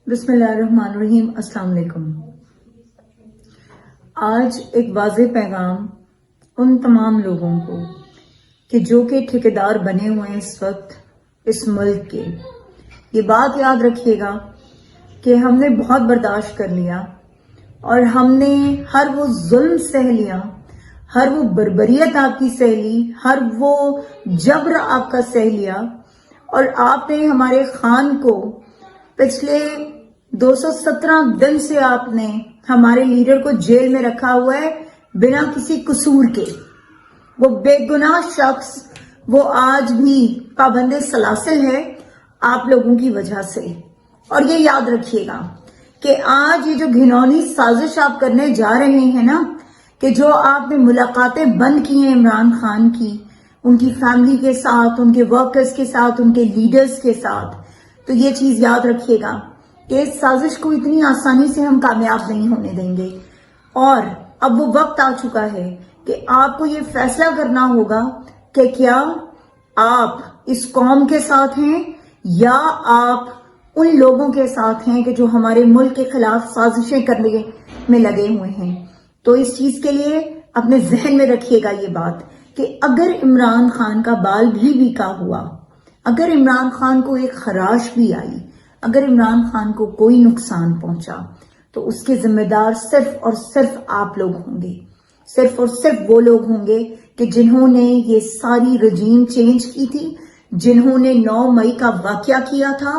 بسم اللہ الرحمن الرحیم۔ السلام علیکم۔ آج ایک واضح پیغام ان تمام لوگوں کو کہ جو کہ ٹھیکیدار بنے ہوئے ہیں اس وقت اس ملک کے، یہ بات یاد رکھیے گا کہ ہم نے بہت برداشت کر لیا اور ہم نے ہر وہ ظلم سہ لیا، ہر وہ بربریت آپ کی سہ لی، ہر وہ جبر آپ کا سہ لیا، اور آپ نے ہمارے خان کو پچھلے 217 دن سے آپ نے ہمارے لیڈر کو جیل میں رکھا ہوا ہے بنا کسی قصور کے۔ وہ بے گناہ شخص وہ آج بھی پابند سلاسل ہے آپ لوگوں کی وجہ سے۔ اور یہ یاد رکھیے گا کہ آج یہ جو گھنونی سازش آپ کرنے جا رہے ہیں نا، کہ جو آپ نے ملاقاتیں بند کی ہیں عمران خان کی، ان کی فیملی کے ساتھ، ان کے ورکرز کے ساتھ، ان کے لیڈرز کے ساتھ، تو یہ چیز یاد رکھیے گا کہ اس سازش کو اتنی آسانی سے ہم کامیاب نہیں ہونے دیں گے۔ اور اب وہ وقت آ چکا ہے کہ آپ کو یہ فیصلہ کرنا ہوگا کہ کیا آپ اس قوم کے ساتھ ہیں یا آپ ان لوگوں کے ساتھ ہیں کہ جو ہمارے ملک کے خلاف سازشیں کرنے میں لگے ہوئے ہیں۔ تو اس چیز کے لیے اپنے ذہن میں رکھیے گا یہ بات کہ اگر عمران خان کا بال بھی بیکا ہوا، اگر عمران خان کو ایک خراش بھی آئی، اگر عمران خان کو کوئی نقصان پہنچا، تو اس کے ذمہ دار صرف اور صرف آپ لوگ ہوں گے، صرف اور صرف وہ لوگ ہوں گے کہ جنہوں نے یہ ساری رجیم چینج کی تھی، جنہوں نے 9 مئی کا واقعہ کیا تھا،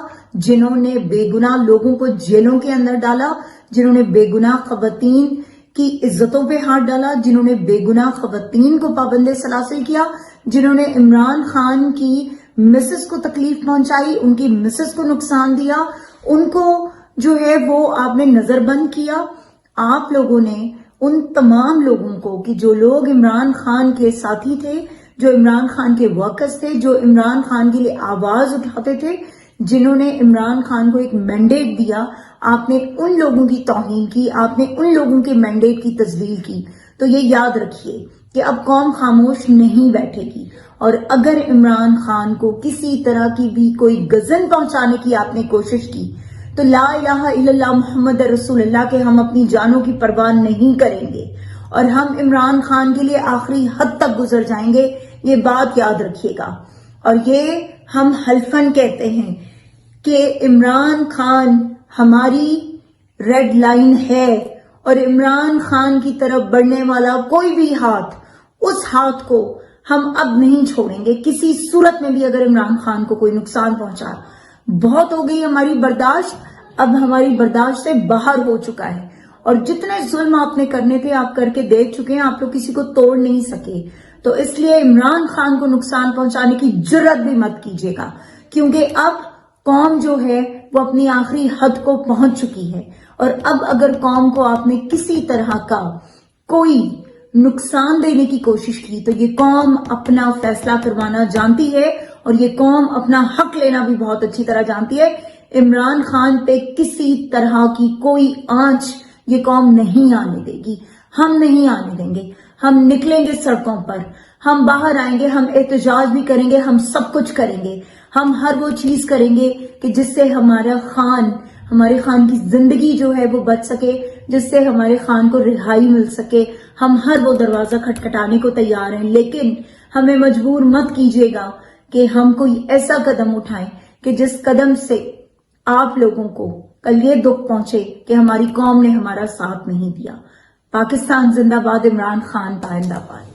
جنہوں نے بے گناہ لوگوں کو جیلوں کے اندر ڈالا، جنہوں نے بے گناہ خواتین کی عزتوں پہ ہاتھ ڈالا، جنہوں نے بے گناہ خواتین کو پابند سلاسل کیا، جنہوں نے عمران خان کی مسز کو تکلیف پہنچائی، ان کی مسز کو نقصان دیا، ان کو جو ہے وہ آپ نے نظر بند کیا۔ آپ لوگوں نے ان تمام لوگوں کو کہ جو لوگ عمران خان کے ساتھی تھے، جو عمران خان کے ورکرز تھے، جو عمران خان کے لیے آواز اٹھاتے تھے، جنہوں نے عمران خان کو ایک مینڈیٹ دیا، آپ نے ان لوگوں کی توہین کی، آپ نے ان لوگوں کے مینڈیٹ کی تذلیل کی۔ تو یہ یاد رکھیے کہ اب قوم خاموش نہیں بیٹھے گی، اور اگر عمران خان کو کسی طرح کی بھی کوئی غزن پہنچانے کی آپ نے کوشش کی تو لا الہ الا اللہ محمد رسول اللہ کے ہم اپنی جانوں کی پرواہ نہیں کریں گے، اور ہم عمران خان کے لیے آخری حد تک گزر جائیں گے۔ یہ بات یاد رکھیے گا، اور یہ ہم حلفاً کہتے ہیں کہ عمران خان ہماری ریڈ لائن ہے، اور عمران خان کی طرف بڑھنے والا کوئی بھی ہاتھ، اس ہاتھ کو ہم اب نہیں چھوڑیں گے کسی صورت میں بھی۔ اگر عمران خان کو کوئی نقصان پہنچا، بہت ہو گئی ہماری برداشت، اب ہماری برداشت سے باہر ہو چکا ہے، اور جتنے ظلم آپ نے کرنے تھے آپ کر کے دیکھ چکے ہیں، آپ لوگ کسی کو توڑ نہیں سکے۔ تو اس لیے عمران خان کو نقصان پہنچانے کی جرات بھی مت کیجیے گا، کیونکہ اب قوم جو ہے وہ اپنی آخری حد کو پہنچ چکی ہے، اور اب اگر قوم کو آپ نے کسی طرح کا کوئی نقصان دینے کی کوشش کی تو یہ قوم اپنا فیصلہ کروانا جانتی ہے، اور یہ قوم اپنا حق لینا بھی بہت اچھی طرح جانتی ہے۔ عمران خان پہ کسی طرح کی کوئی آنچ یہ قوم نہیں آنے دے گی، ہم نہیں آنے دیں گے۔ ہم نکلیں گے سڑکوں پر، ہم باہر آئیں گے، ہم احتجاج بھی کریں گے، ہم سب کچھ کریں گے، ہم ہر وہ چیز کریں گے کہ جس سے ہمارے خان کی زندگی جو ہے وہ بچ سکے، جس سے ہمارے خان کو رہائی مل سکے۔ ہم ہر وہ دروازہ کھٹکھٹانے کو تیار ہیں، لیکن ہمیں مجبور مت کیجیے گا کہ ہم کوئی ایسا قدم اٹھائیں کہ جس قدم سے آپ لوگوں کو کل یہ دکھ پہنچے کہ ہماری قوم نے ہمارا ساتھ نہیں دیا۔ پاکستان زندہ باد، عمران خان پائندہ باد۔